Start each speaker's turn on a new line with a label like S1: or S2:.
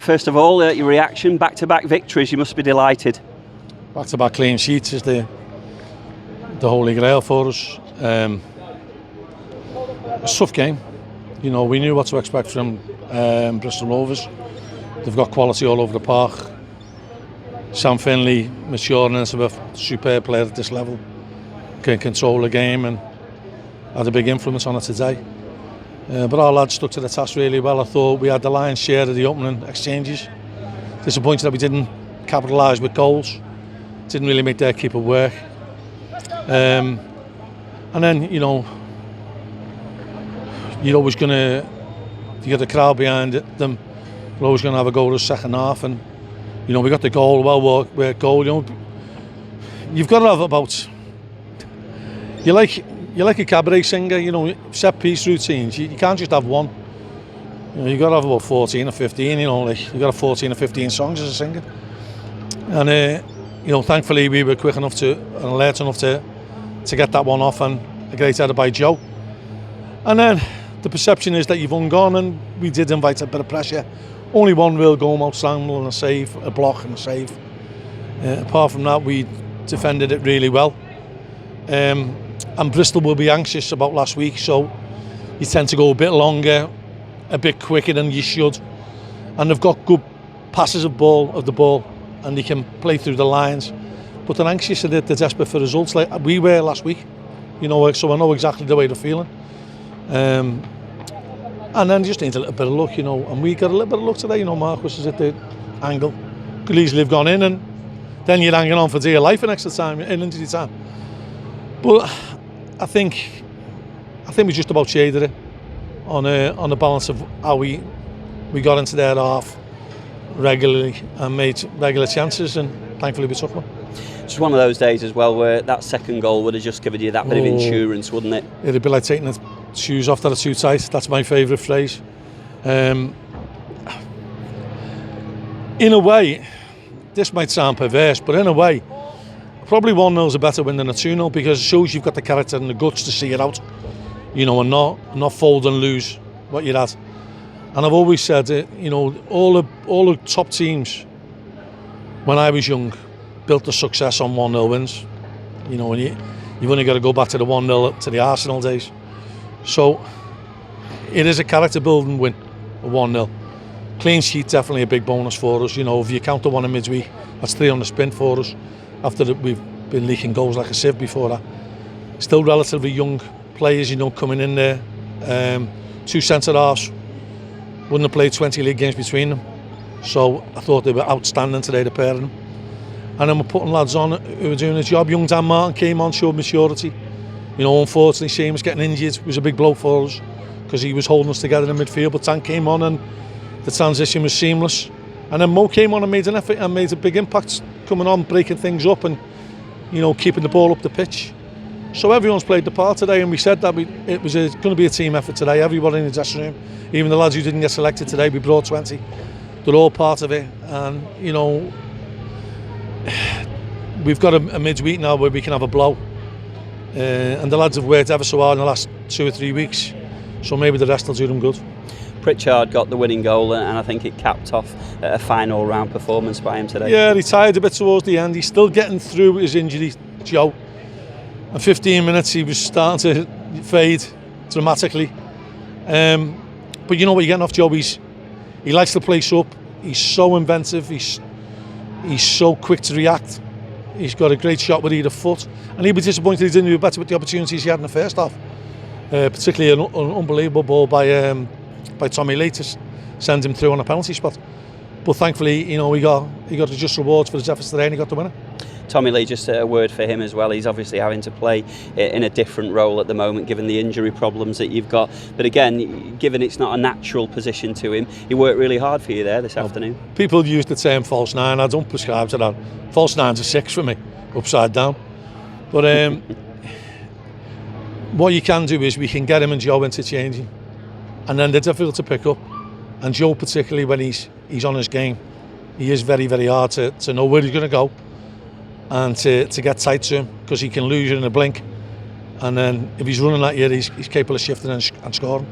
S1: First of all, your reaction, back-to-back victories, you must be delighted.
S2: Back-to-back clean sheets is the holy grail for us. It's a tough game. You know, we knew what to expect from Bristol Rovers. They've got quality all over the park. Sam Finley, mature and a superb player at this level, can control the game and had a big influence on it today. But our lads stuck to the task really well. I thought we had the lion's share of the opening exchanges. Disappointed that we didn't capitalise with goals. Didn't really make their keeper work. And then, you know, you're always going to, you get the crowd behind them, you're always going to have a goal in the second half. And, you know, we got the goal, well-worked goal. You know, you've got to have about, you're like a cabaret singer, you know, set-piece routines. You can't just have one. You know, you've got to have about 14 or 15, you know, like, you've got to have 14 or 15 songs as a singer. And, you know, thankfully we were quick enough to, and alert enough to get that one off, and a great header by Joe. And then the perception is that you've ungone, and we did invite a bit of pressure. Only one real goal outstanding and a save, a block and a save. Apart from that, we defended it really well. And Bristol will be anxious about last week, so you tend to go a bit longer, a bit quicker than you should. And they've got good passes of the ball, and they can play through the lines. But they're anxious, they're desperate for results, like we were last week. You know, so I know exactly the way they're feeling. And then just need a little bit of luck, you know. And we got a little bit of luck today, you know. Marcus is at the angle. Could easily have gone in, and then you're hanging on for dear life in extra time, in injury time. But I think we just about shaded it on the balance of how we got into their half regularly and made regular chances, and thankfully we took one.
S1: It's one of those days as well where that second goal would have just given you that bit of insurance, wouldn't it?
S2: It'd be like taking the shoes off that are too tight. That's my favourite phrase. In a way, this might sound perverse, but in a way, probably 1-0 is a better win than a 2-0, because it shows you've got the character and the guts to see it out, you know, and not fold and lose what you're at. And I've always said, you know, all the top teams when I was young built the success on 1-0 wins. You know, and you've only got to go back to the 1-0 to the Arsenal days. So it is a character building win, a 1-0. Clean sheet, definitely a big bonus for us. You know, if you count the one in midweek, that's 3 on the sprint for us, after we've been leaking goals like a sieve before that. Still relatively young players, you know, coming in there. 2 centre-halves, wouldn't have played 20 league games between them. So I thought they were outstanding today, the pair of them. And then we're putting lads on who were doing a job. Young Dan Martin came on, showed maturity. You know, unfortunately, Seamus getting injured was a big blow for us, because he was holding us together in midfield. But Dan came on and the transition was seamless. And then Mo came on and made an effort and made a big impact, coming on, breaking things up and, you know, keeping the ball up the pitch. So everyone's played the part today, and we said that it was going to be a team effort today. Everybody in the dressing room, even the lads who didn't get selected today, we brought 20. They're all part of it. And, you know, we've got a midweek now where we can have a blow. And the lads have worked ever so hard in the last 2 or 3 weeks, so maybe the rest will do them good.
S1: Pritchard got the winning goal, and I think it capped off a fine all-round performance by him today.
S2: Yeah, he tired a bit towards the end. He's still getting through his injury, Joe. And 15 minutes he was starting to fade dramatically. But you know what you're getting off Joe? He likes the place up. He's so inventive. He's so quick to react. He's got a great shot with either foot, and he'd be disappointed he didn't do better with the opportunities he had in the first half. Particularly an unbelievable ball by Tommy Lee to send him through on a penalty spot. But thankfully, you know, he got the just rewards for his efforts today, and he got the winner.
S1: Tommy Lee, just a word for him as well. He's obviously having to play in a different role at the moment, given the injury problems that you've got. But again, given it's not a natural position to him, he worked really hard for you there this afternoon. People
S2: use the term false nine. I don't prescribe to that. False nine's a 6 for me, upside down. But what you can do is we can get him and Joe interchanging, and then they're difficult to pick up. And Joe, particularly when he's on his game, he is very, very hard to know where he's going to go, and to get tight to him, because he can lose you in a blink. And then if he's running at you, he's capable of shifting and scoring.